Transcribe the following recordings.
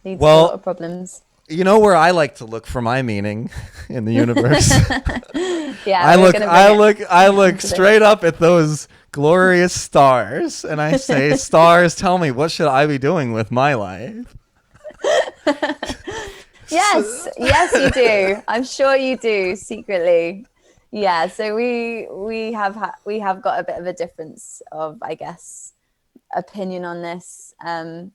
leads to a lot Well, of problems. you know where I like to look for my meaning in the universe. Yeah, I we're look, gonna bring I it look, I look into this. straight up at those glorious stars, and I say, "Stars, tell me what should I be doing with my life." Yes, So, yes, you do. I'm sure you do secretly. Yeah, so we have got a bit of a difference of, I guess, opinion on this. well,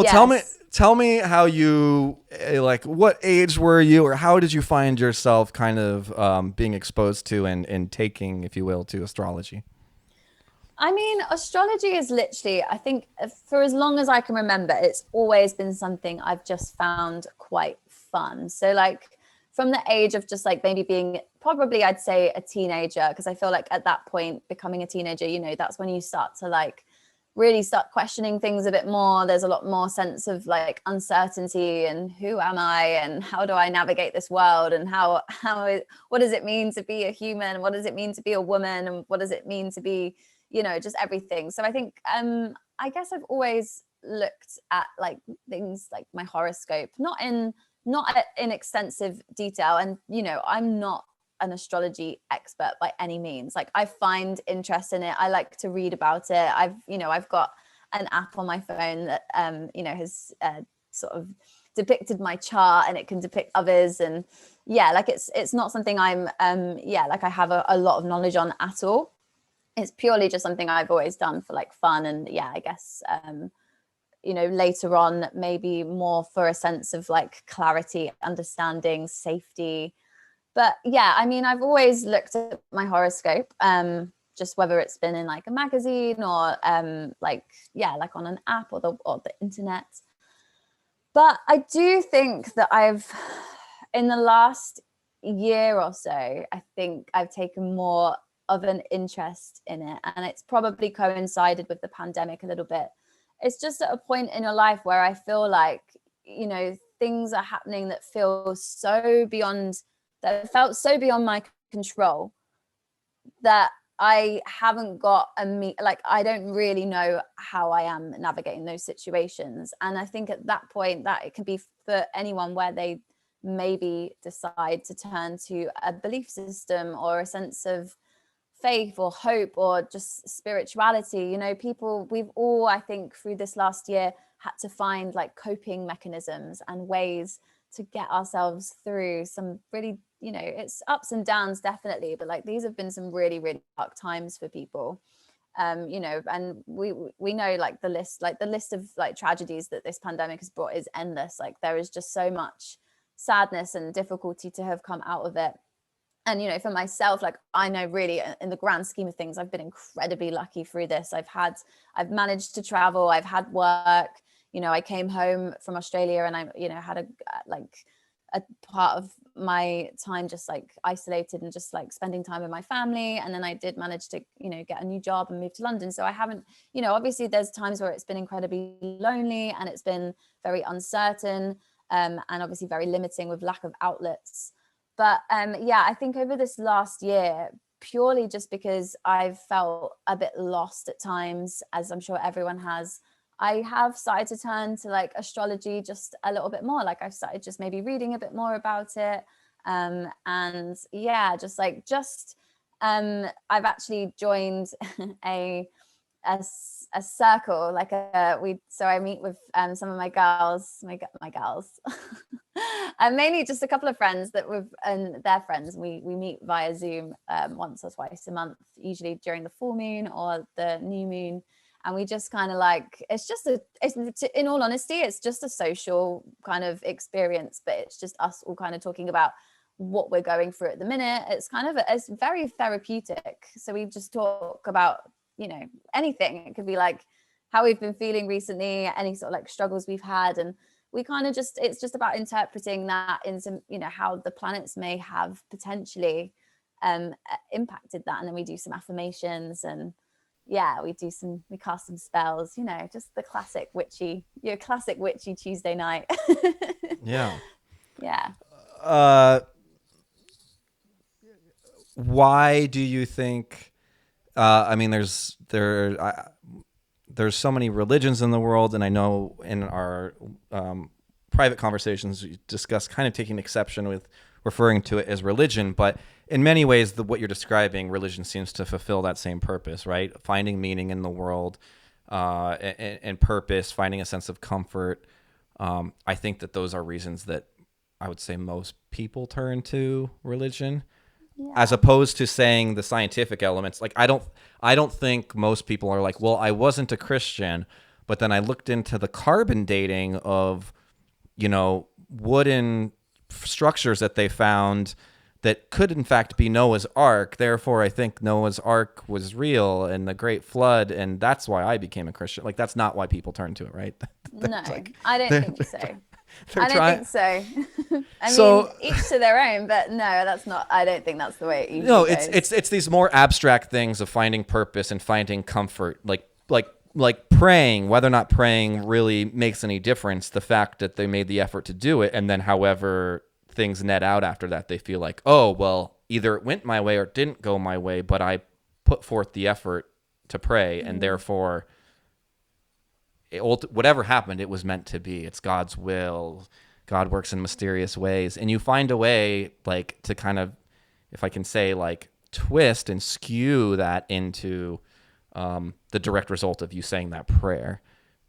tell me, Yes. tell me how you like. What age were you, or how did you find yourself kind of being exposed to and taking, if you will, to astrology? I mean, astrology is literally, I think, for as long as I can remember, it's always been something I've just found quite fun. So, like, from the age of just like maybe being probably, I'd say, a teenager, because I feel like at that point, becoming a teenager, that's when you start to like really start questioning things a bit more. There's a lot more sense of like uncertainty and who am I and how do I navigate this world and what does it mean to be a human? What does it mean to be a woman? And what does it mean to be, just everything. So I think I guess I've always looked at like things like my horoscope, not in extensive detail. And I'm not an astrology expert by any means. Like, I find interest in it. I like to read about it. I've got an app on my phone that has sort of depicted my chart, and it can depict others. And yeah, like it's not something I'm like I have a lot of knowledge on at all. It's purely just something I've always done for like fun. And yeah, I guess later on, maybe more for a sense of like clarity, understanding, safety. But yeah, I mean, I've always looked at my horoscope, just whether it's been in like a magazine or like on an app or the internet. But I do think that in the last year or so, I think I've taken more of an interest in it. And it's probably coincided with the pandemic a little bit. It's just at a point in your life where I feel like, things are happening that felt so beyond my control, that I haven't got like I don't really know how I am navigating those situations. And I think at that point that it can be for anyone where they maybe decide to turn to a belief system or a sense of faith or hope or just spirituality. People, we've all, I think, through this last year had to find like coping mechanisms and ways to get ourselves through some really, it's ups and downs definitely, but like these have been some really, really dark times for people. And we know like the list of like tragedies that this pandemic has brought is endless. Like, there is just so much sadness and difficulty to have come out of it. And for myself, like, I know really in the grand scheme of things, I've been incredibly lucky through this. I've managed to travel, I've had work. I came home from Australia, and I had a part of my time just like isolated and just like spending time with my family. And then I did manage to get a new job and move to London. So I haven't, obviously there's times where it's been incredibly lonely and it's been very uncertain, and obviously very limiting with lack of outlets. But yeah, I think over this last year, purely just because I've felt a bit lost at times, as I'm sure everyone has, I have started to turn to like astrology just a little bit more. Like, I've started just maybe reading a bit more about it. And yeah, I've actually joined a a circle, like so I meet with some of my girls, my girls, and mainly just a couple of friends and their friends. We meet via Zoom once or twice a month, usually during the full moon or the new moon. And we just kind of like, in all honesty, it's just a social kind of experience, but it's just us all kind of talking about what we're going through at the minute. It's very therapeutic. So we just talk about, anything. It could be like how we've been feeling recently, any sort of like struggles we've had. And we kind of it's just about interpreting that into, how the planets may have potentially impacted that. And then we do some affirmations, and yeah, we cast some spells, just the classic witchy Tuesday night. Yeah. Yeah. Uh, why do you think? I mean, there's so many religions in the world, and I know in our private conversations, we discuss kind of taking exception with referring to it as religion, but in many ways, what you're describing, religion seems to fulfill that same purpose, right? Finding meaning in the world, and purpose, finding a sense of comfort. I think that those are reasons that I would say most people turn to religion, as Yeah. opposed to saying the scientific elements. Like I don't think most people are like, well, I wasn't a Christian, but then I looked into the carbon dating of, wooden structures that they found that could in fact be Noah's Ark. Therefore, I think Noah's Ark was real and the Great Flood, and that's why I became a Christian. Like that's not why people turn to it, right? No, Like, I don't they're, think so. they're I don't trying. think so. I mean, So each to their own, but no, that's not. I don't think that's the way it usually no, it's goes. it's it's these more abstract things of finding purpose and finding comfort, like praying. Whether or not praying really makes any difference, the fact that they made the effort to do it, and then however things net out after that, they feel like, oh well, either it went my way or it didn't go my way, but I put forth the effort to pray, and therefore, whatever happened, it was meant to be. It's God's will. God works in mysterious ways, and you find a way, like, to kind of, if I can say, like, twist and skew that into the direct result of you saying that prayer,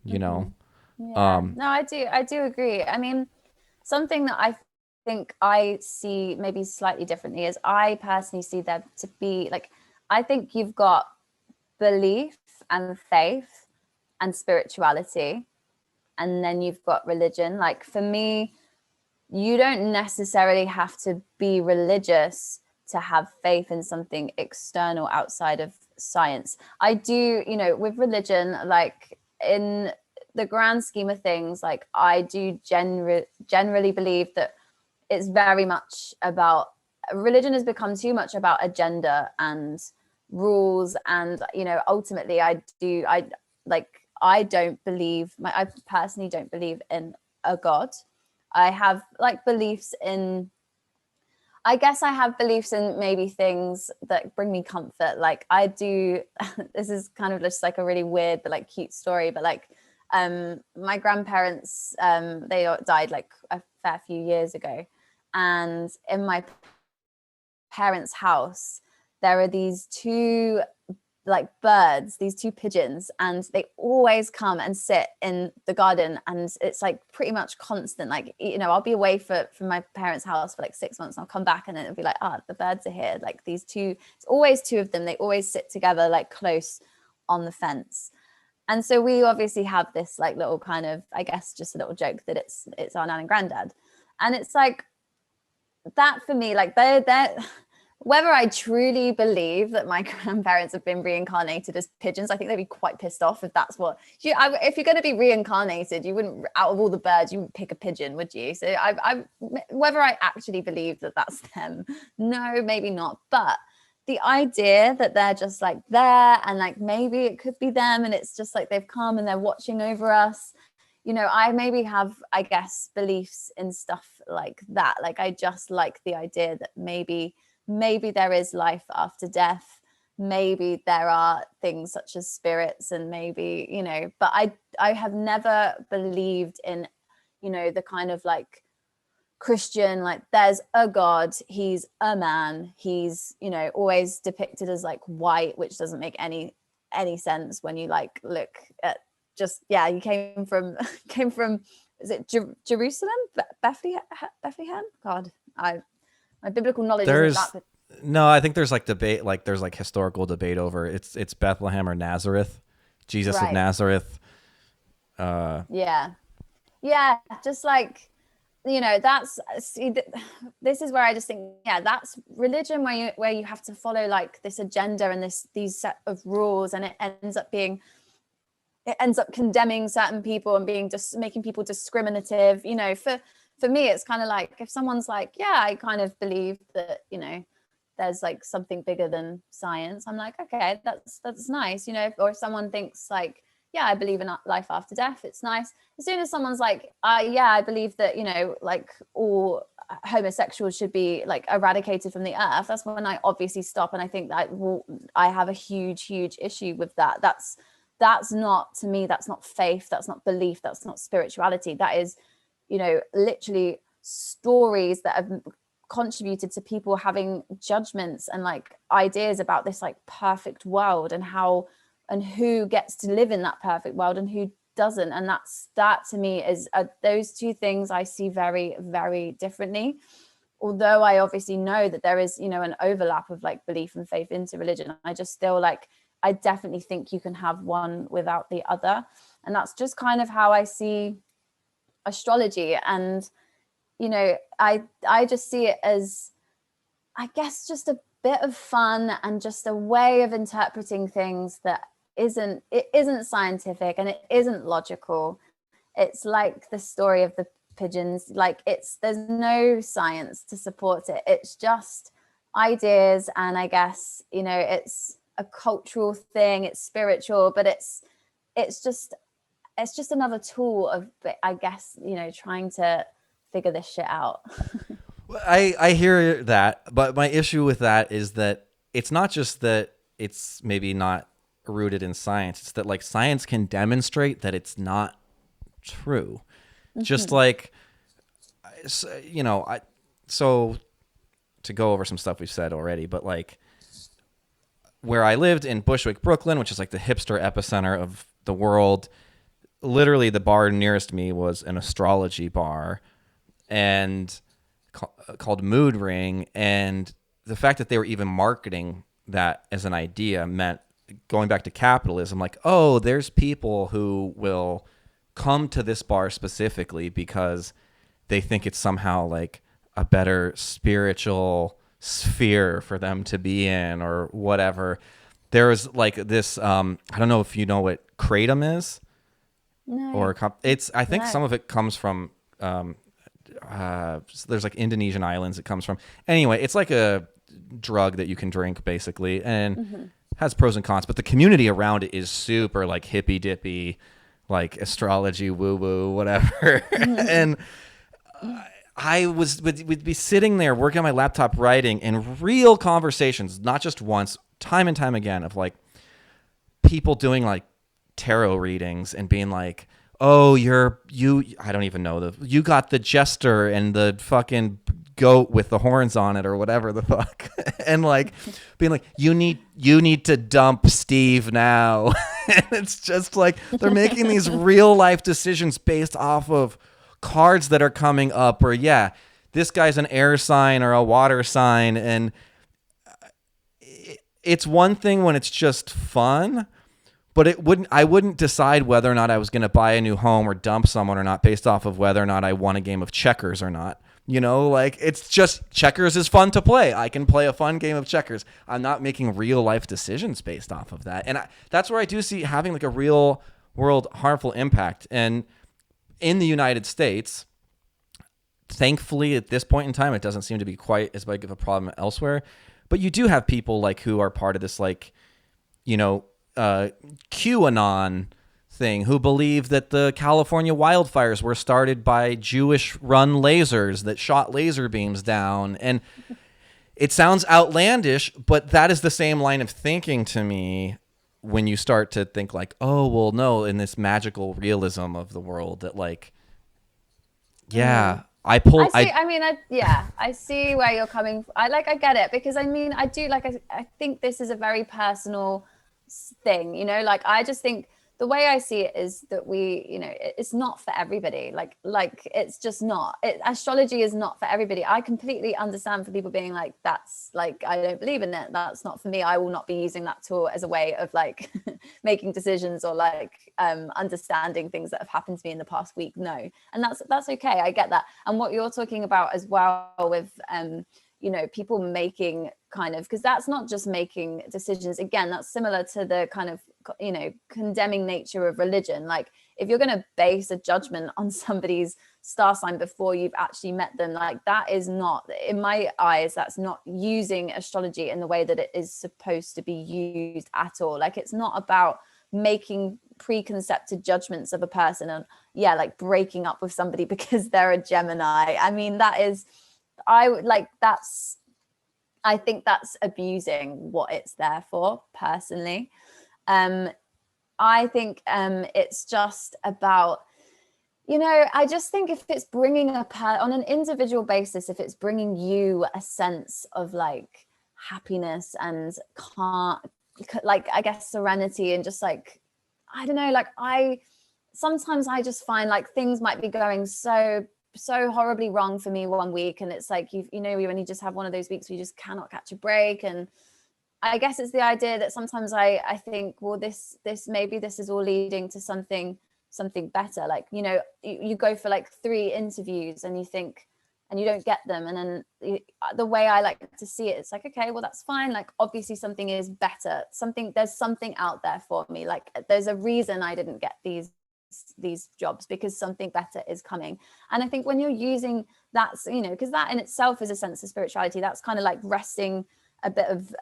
you know. Yeah. No, I do agree. I mean, something that I think I see maybe slightly differently is I personally see there to be like, I think you've got belief and faith and spirituality, and then you've got religion. Like for me, you don't necessarily have to be religious to have faith in something external outside of science. I do, with religion, like in the grand scheme of things, like I do generally believe that it's very much about religion has become too much about agenda and rules. And, ultimately I don't believe I personally don't believe in a God. I have like beliefs in, I guess I have beliefs in maybe things that bring me comfort. Like I do, this is kind of just like a really weird but like cute story, but like my grandparents, they died like a fair few years ago. And in my parents' house, there are these two like birds, these two pigeons, and they always come and sit in the garden, and it's like pretty much constant. Like, I'll be away from my parents' house for like 6 months, and I'll come back and then it'll be like, the birds are here. Like these two, it's always two of them. They always sit together like close on the fence. And so we obviously have this like little kind of, I guess, just a little joke that it's our nan and granddad. And it's like that for me, like they're whether I truly believe that my grandparents have been reincarnated as pigeons, I think they'd be quite pissed off if that's what if you're going to be reincarnated, you wouldn't, out of all the birds, you wouldn't pick a pigeon, would you? So I whether I actually believe that that's them, no, maybe not. But the idea that they're just like there and like maybe it could be them and it's just like they've come and they're watching over us. I maybe have, I guess, beliefs in stuff like that. Like I just like the idea that maybe there is life after death. Maybe there are things such as spirits, and maybe, but I have never believed in, the kind of like Christian, like there's a God, he's a man, he's, always depicted as like white, which doesn't make any sense when you like look at just, yeah, you came from is it Jerusalem, Bethlehem? God, my biblical knowledge isn't There's that. no, I think there's like debate, like there's like historical debate over it's Bethlehem or Nazareth, Jesus of Right. Nazareth. Yeah. Just like, that's, this is where I just think, yeah, that's religion where you have to follow like this agenda and these set of rules, and it ends up condemning certain people and being just making people discriminative. For me, it's kind of like if someone's like, yeah, I kind of believe that, there's like something bigger than science. I'm like, okay, that's nice, or if someone thinks like, yeah, I believe in life after death, it's nice. As soon as someone's like, yeah, I believe that, like all homosexuals should be like eradicated from the earth, that's when I obviously stop. And I think that I have a huge issue with that. That's not, to me, that's not faith, that's not belief, that's not spirituality. That is literally stories that have contributed to people having judgments and like ideas about this like perfect world and how and who gets to live in that perfect world and who doesn't. And that to me is those two things I see very, very differently. Although I obviously know that there is, an overlap of like belief and faith into religion, I just still like, I definitely think you can have one without the other. And that's just kind of how I see astrology. And, I just see it as, I guess, just a bit of fun and just a way of interpreting things that isn't scientific and it isn't logical. It's like the story of the pigeons. Like there's no science to support it. It's just ideas. And I guess, it's a cultural thing, it's spiritual, but it's just another tool of, I guess, trying to figure this shit out. I hear that, but my issue with that is that it's not just that it's maybe not rooted in science. It's that like science can demonstrate that it's not true. Just like, so to go over some stuff we've said already, but like where I lived in Bushwick, Brooklyn, which is like the hipster epicenter of the world, literally the bar nearest me was an astrology bar and called Mood Ring. And the fact that they were even marketing that as an idea meant, going back to capitalism, like, oh, there's people who will come to this bar specifically because they think it's somehow like a better spiritual sphere for them to be in or whatever. There's like this, I don't know if you know what kratom is. No. Or it's, I think No. some of it comes from, there's like Indonesian islands it comes from. Anyway, it's like a drug that you can drink basically and has pros and cons, but the community around it is super like hippy dippy, like astrology, woo woo, whatever. And I would be sitting there working on my laptop writing and real conversations, not just once, time and time again, of like people doing like tarot readings and being like, oh, I don't even know, you got the jester and the fucking goat with the horns on it or whatever the fuck. And like being like, you need to dump Steve now. And it's just like they're making these real life decisions based off of cards that are coming up, or this guy's an air sign or a water sign. And it's one thing when it's just fun, but I wouldn't decide whether or not I was going to buy a new home or dump someone or not based off of whether or not I won a game of checkers or not. Like it's just, checkers is fun to play. I can play a fun game of checkers. I'm not making real life decisions based off of that. And that's where I do see having like a real world harmful impact. And in the United States, thankfully at this point in time, it doesn't seem to be quite as big of a problem elsewhere. But you do have people like who are part of this, like, QAnon thing, who believe that the California wildfires were started by Jewish-run lasers that shot laser beams down. And it sounds outlandish, but that is the same line of thinking to me when you start to think like, oh, well, no, in this magical realism of the world that like, I see where you're coming from. I get it, because I mean, I do like, I think this is a very personal thing, like I just think the way I see it is that it's not for everybody. Like it's just not. Astrology is not for everybody. I completely understand for people being like, that's like, I don't believe in it. That's not for me. I will not be using that tool as a way of like making decisions or like understanding things that have happened to me in the past week. No. And that's okay. I get that. And what you're talking about as well with, people making kind of, because that's not just making decisions. Again, that's similar to the kind of, condemning nature of religion. Like if you're going to base a judgment on somebody's star sign before you've actually met them, like that is not, in my eyes, that's not using astrology in the way that it is supposed to be used at all. Like it's not about making preconceived judgments of a person and like breaking up with somebody because they're a Gemini. I mean, I think that's abusing what it's there for, personally. I think it's just about, I just think if it's bringing on an individual basis, if it's bringing you a sense of like happiness and calm, like I guess serenity and just like, I don't know, like sometimes I just find like things might be going so horribly wrong for me one week, and it's like when you just have one of those weeks where you just cannot catch a break. And I guess it's the idea that sometimes I think, well, maybe this is all leading to something better. Like, you go for like 3 interviews and you think, and you don't get them. And then the way I like to see it, it's like, okay, well, that's fine. Like, obviously something is better. There's something out there for me. Like, there's a reason I didn't get these jobs, because something better is coming. And I think when you're using that, because that in itself is a sense of spirituality, that's kind of like resting a bit of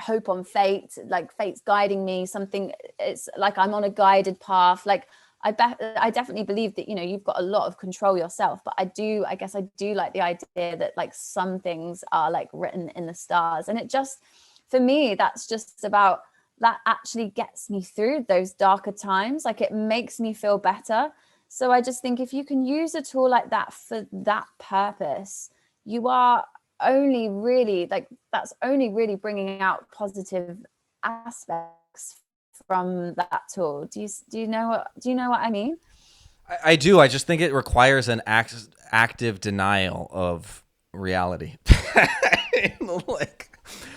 hope on fate, like fate's guiding me, something, it's like I'm on a guided path. Like I definitely believe that you've got a lot of control yourself, but I guess I do like the idea that like some things are like written in the stars. And it just, for me, that's just about, that actually gets me through those darker times. Like it makes me feel better. So I just think if you can use a tool like that for that purpose, you are only really like, that's only really bringing out positive aspects from that tool. Do you know what I mean? I do. I just think it requires an active denial of reality. Like,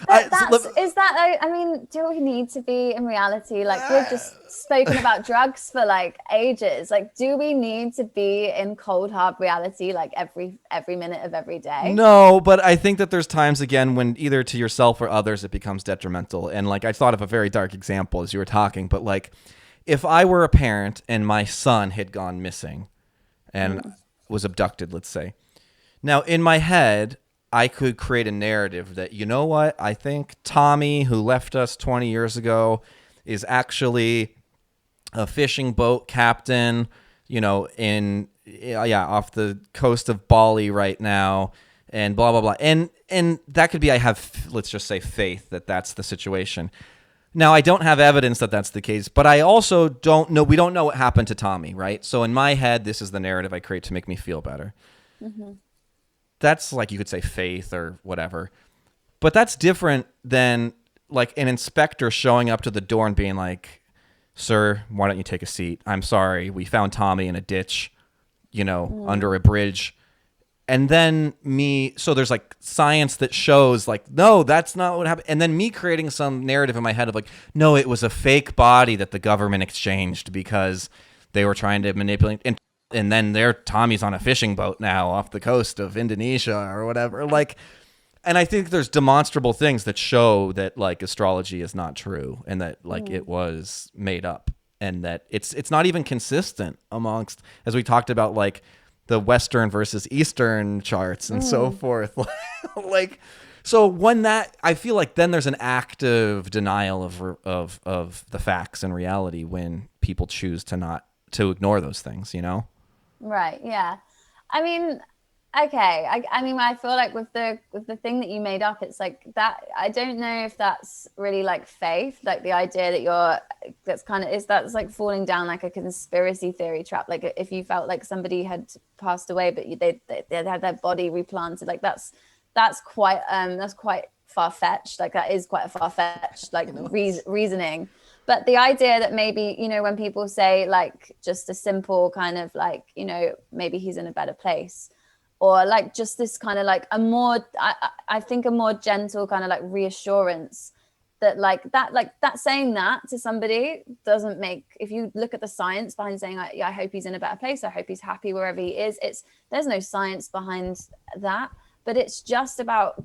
But I mean, do we need to be in reality? Like we've just spoken about drugs for like ages. Like, do we need to be in cold hard reality like every minute of every day? no, but I think that there's times again when either to yourself or others it becomes detrimental. And like I thought of a very dark example as you were talking, but like if I were a parent and my son had gone missing and was abducted, let's say. Now, in my head, I could create a narrative that, you know what, I think Tommy, who left us 20 years ago, is actually a fishing boat captain, off the coast of Bali right now, and blah, blah, blah. And that could be, I have, let's just say, faith that that's the situation. Now, I don't have evidence that that's the case, but I also don't know. We don't know what happened to Tommy, right? So in my head, this is the narrative I create to make me feel better. Mm-hmm. That's like, you could say faith or whatever. But that's different than like an inspector showing up to the door and being like, sir, why don't you take a seat? I'm sorry. We found Tommy in a ditch, under a bridge. And then so there's like science that shows like, no, that's not what happened. And then me creating some narrative in my head of like, no, it was a fake body that the government exchanged because they were trying to manipulate. And then Tommy's on a fishing boat now off the coast of Indonesia or whatever. Like, and I think there's demonstrable things that show that like astrology is not true and that like it was made up and that it's not even consistent amongst, as we talked about, like the Western versus Eastern charts and so forth. Like, so when that, I feel like then there's an active denial of the facts and reality when people choose to ignore those things, Right. Yeah. I mean, okay. I mean, I feel like with the thing that you made up, it's like that. I don't know if that's really like faith, like the idea that that's like falling down like a conspiracy theory trap. Like if you felt like somebody had passed away, but they had their body replanted, like that's quite far fetched. Like that is quite a far fetched like reasoning. But the idea that maybe, when people say like just a simple kind of like, maybe he's in a better place, or like just this kind of like I think a more gentle kind of like reassurance that saying that to somebody doesn't make, if you look at the science behind saying, I hope he's in a better place, I hope he's happy wherever he is, there's no science behind that, but it's just about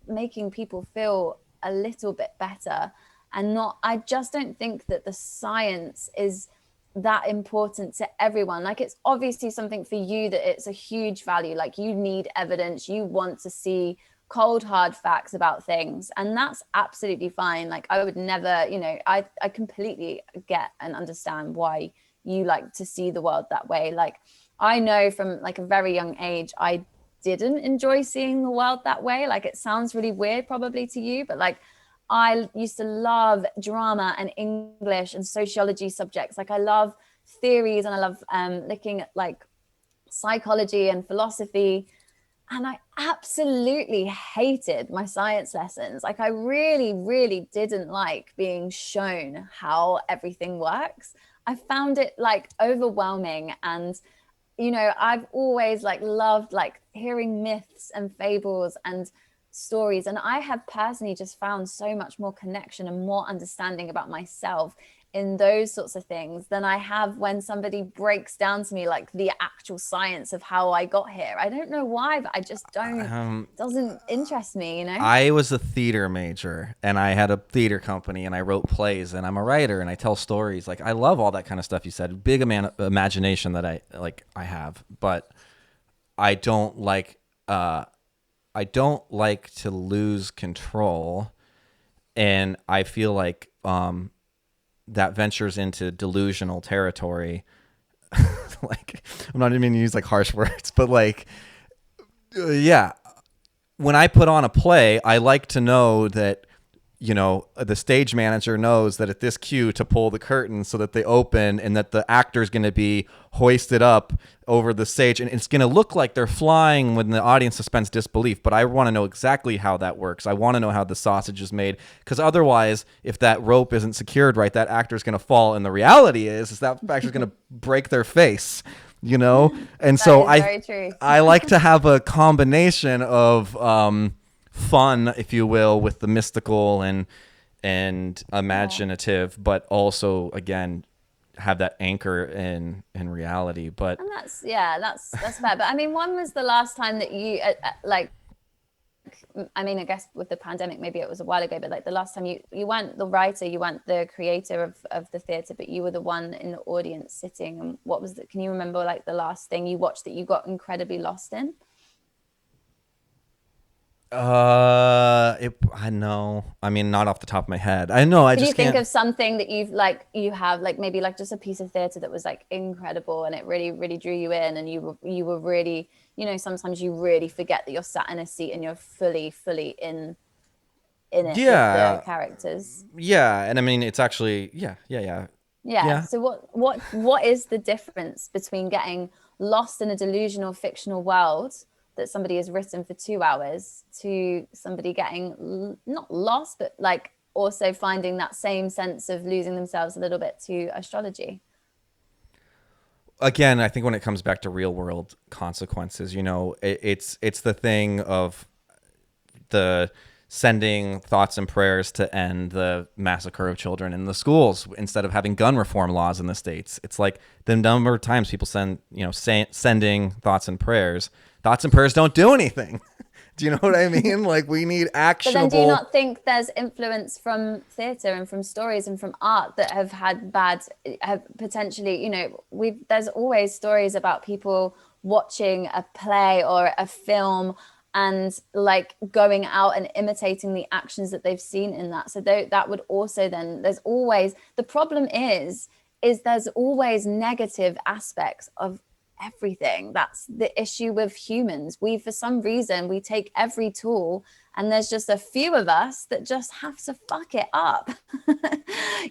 making people feel a little bit better. And I just don't think that the science is that important to everyone. Like it's obviously something for you that it's a huge value. Like you need evidence, you want to see cold hard facts about things, and that's absolutely fine. Like I would never, I completely get and understand why you like to see the world that way. Like I know from like a very young age, I didn't enjoy seeing the world that way. Like it sounds really weird probably to you, but like I used to love drama and English and sociology subjects. Like I love theories, and I love looking at like psychology and philosophy. And I absolutely hated my science lessons. Like, I really, really didn't like being shown how everything works. I found it like overwhelming. And, you know, I've always like loved like hearing myths and fables and stories. And I have personally just found so much more connection and more understanding about myself in those sorts of things than I have when somebody breaks down to me like the actual science of how I got here. I don't know why, but I just don't, it doesn't interest me, you know? I was a theater major and I had a theater company and I wrote plays and I'm a writer and I tell stories. Like, I love all that kind of stuff you said. Big imagination that I have, but I don't like to lose control, and I feel like that ventures into delusional territory. Like, I'm not even going to use like harsh words, but like, yeah, when I put on a play, I like to know that, you know, the stage manager knows that at this cue to pull the curtain so that they open, and that the actor's going to be hoisted up over the stage, and it's going to look like they're flying when the audience suspends disbelief. But I want to know exactly how that works. I want to know how the sausage is made, because otherwise, if that rope isn't secured right, that actor's going to fall, and the reality is that actor's going to break their face. You know, and so I like to have a combination of fun, if you will, with the mystical and imaginative, but also again have that anchor in reality. But And that's fair. But I mean, when was the last time that you like? I mean, I guess with the pandemic, maybe it was a while ago, but like the last time you weren't the writer, you weren't the creator of the theatre, but you were the one in the audience sitting. And what was it? Can you remember like the last thing you watched that you got incredibly lost in? I know. I mean, not off the top of my head. I know. I Can just you think can't. of something that you have like maybe like just a piece of theatre that was like incredible and it really, really drew you in, and you were really, you know, sometimes you really forget that you're sat in a seat and you're fully, fully in it with the Yeah, characters. yeah, and I mean, it's actually Yeah. yeah. So what is the difference between getting lost in a delusional fictional world that somebody has written for 2 hours to somebody getting not lost, but like also finding that same sense of losing themselves a little bit to astrology? Again, I think when it comes back to real world consequences, you know, it's the thing of the sending thoughts and prayers to end the massacre of children in the schools instead of having gun reform laws in the states. It's like the number of times people sending thoughts and prayers. Thoughts and prayers don't do anything. Do you know what I mean? Like, we need But then do you actionable. not think there's influence from theatre and from stories and from art that have had have potentially, you know, there's always stories about people watching a play or a film and like going out and imitating the actions that they've seen in that. So that would also then, there's always, the problem is there's always negative aspects of everything. That's the issue with humans. We, for some reason, we take every tool and there's just a few of us that just have to fuck it up.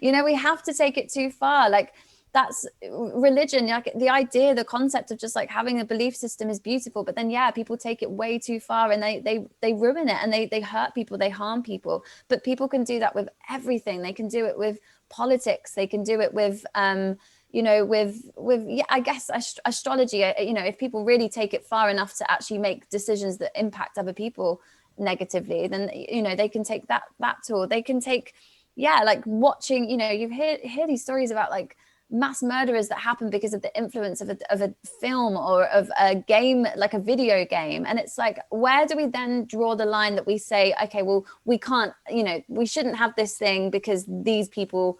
You know, we have to take it too far. Like, that's religion, like the idea, the concept of just like having a belief system is beautiful, but then people take it way too far and they ruin it, and they hurt people, they harm people. But people can do that with everything. They can do it with politics, they can do it with you know, with I guess astrology. You know, if people really take it far enough to actually make decisions that impact other people negatively, then, you know, they can take that tool. They can take, like watching, you know, you hear these stories about like mass murderers that happen because of the influence of a film or of a game, like a video game. And it's like, where do we then draw the line that we say, okay, well, we can't, you know, we shouldn't have this thing because these people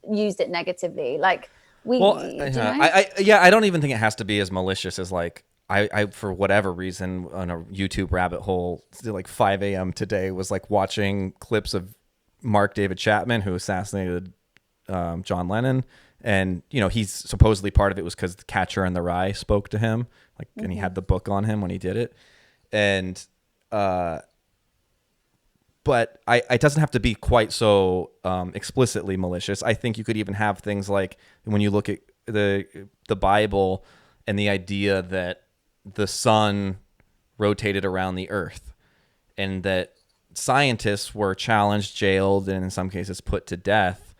used it negatively? Like, Well, do you know? I don't even think it has to be as malicious as like I for whatever reason on a YouTube rabbit hole like 5 a.m. today was like watching clips of Mark David Chapman, who assassinated John Lennon. And, you know, he's supposedly part of it was because The Catcher in the Rye spoke to him, like, and he had the book on him when he did it. And, but it doesn't have to be quite so explicitly malicious. I think you could even have things like when you look at the Bible and the idea that the sun rotated around the earth, and that scientists were challenged, jailed, and in some cases put to death.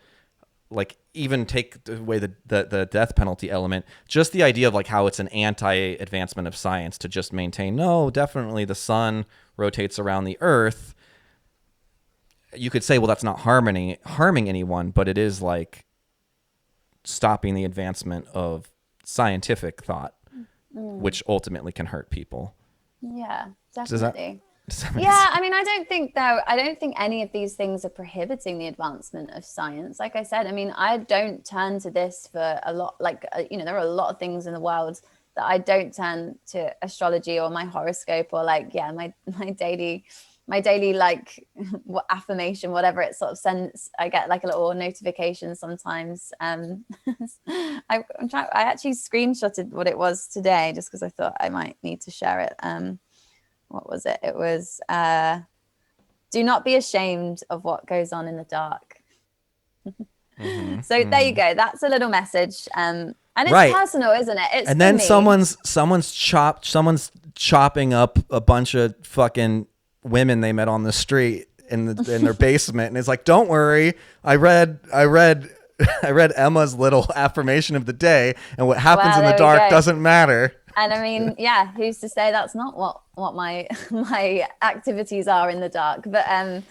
Like, even take away the death penalty element, just the idea of like how it's an anti-advancement of science to just maintain, no, definitely the sun rotates around the earth. You could say, well, that's not harming anyone, but it is like stopping the advancement of scientific thought, which ultimately can hurt people. Yeah, Does definitely. does that make Yeah, sense? I mean, I don't think any of these things are prohibiting the advancement of science. Like I said, I mean, I don't turn to this for a lot, like, there are a lot of things in the world that I don't turn to astrology or my horoscope or like, yeah, my daily like affirmation, whatever it sort of sends. I get like a little notification sometimes. I actually screenshotted what it was today just because I thought I might need to share it. What was it? It was do not be ashamed of what goes on in the dark. Mm-hmm, So there you go. That's a little message. And it's right. personal, isn't it? It's And for then me. someone's chopping up a bunch of fucking women they met on the street in their basement, and it's like, don't worry, I read Emma's little affirmation of the day, and what happens Well, in the there we dark go. doesn't matter. And I mean, yeah, who's to say that's not what my my activities are in the dark? But